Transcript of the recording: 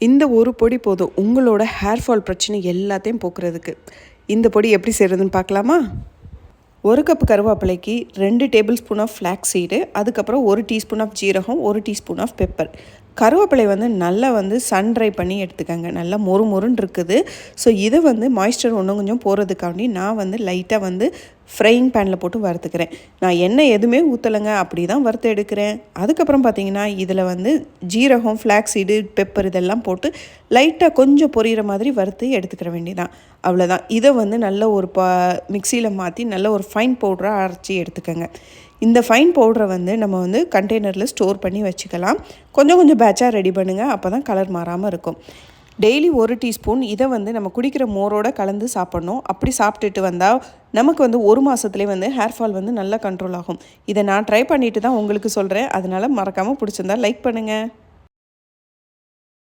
இந்த ஒரு பொடி போதும் உங்களோட ஹேர் ஃபால் பிரச்சனை எல்லாத்தையும் போக்குறதுக்கு. இந்த பொடி எப்படி செய்கிறதுன்னு பார்க்கலாமா? 1 கப் கருவேப்பிலைக்கு 2 tablespoon of flax seed, அதுக்கப்புறம் 1 டீஸ்பூன் ஆஃப் ஜீரகம், 1 டீஸ்பூன் ஆஃப் பெப்பர். கருவேப்பிலை நல்லா சன் ட்ரை பண்ணி எடுத்துக்கங்க. நல்லா மொறு மொறுன்னு இருக்குது. ஸோ இதை மாய்ஸ்சர் இன்னும் கொஞ்சம் போகிறதுக்காண்டி நான் லைட்டாக ஃப்ரையிங் பேனில் போட்டு வறுத்துக்கிறேன். நான் எண்ணெய் எதுவுமே ஊற்றலைங்க, அப்படி தான் வறுத்து எடுக்கிறேன். அதுக்கப்புறம் பார்த்திங்கன்னா இதில் ஜீரகம், ஃப்ளாக்ஸ் சீடு, பெப்பர் இதெல்லாம் போட்டு லைட்டாக கொஞ்சம் பொரியிற மாதிரி வறுத்து எடுத்துக்கிற வேண்டியதான். அவ்வளோதான். இதை நல்ல ஒரு மிக்சியில் மாற்றி நல்ல ஒரு ஃபைன் பவுடராக அரைச்சி எடுத்துக்கோங்க. இந்த ஃபைன் பவுடரை நம்ம கண்டெய்னரில் ஸ்டோர் பண்ணி வச்சுக்கலாம். கொஞ்சம் கொஞ்சம் பேட்சாக ரெடி பண்ணுங்கள், அப்போ தான் கலர் மாறாமல் இருக்கும். டெய்லி 1 டீஸ்பூன் இதை நம்ம குடிக்கிற மோரோடு கலந்து சாப்பிட்ணும். அப்படி சாப்பிட்டுட்டு வந்தால் நமக்கு 1 மாதத்துலேயே ஹேர் ஃபால் நல்லா கண்ட்ரோல் ஆகும். இதை நான் ட்ரை பண்ணிவிட்டு தான் உங்களுக்கு சொல்கிறேன். அதனால் மறக்காமல் பிடிச்சிருந்தா லைக் பண்ணுங்கள்.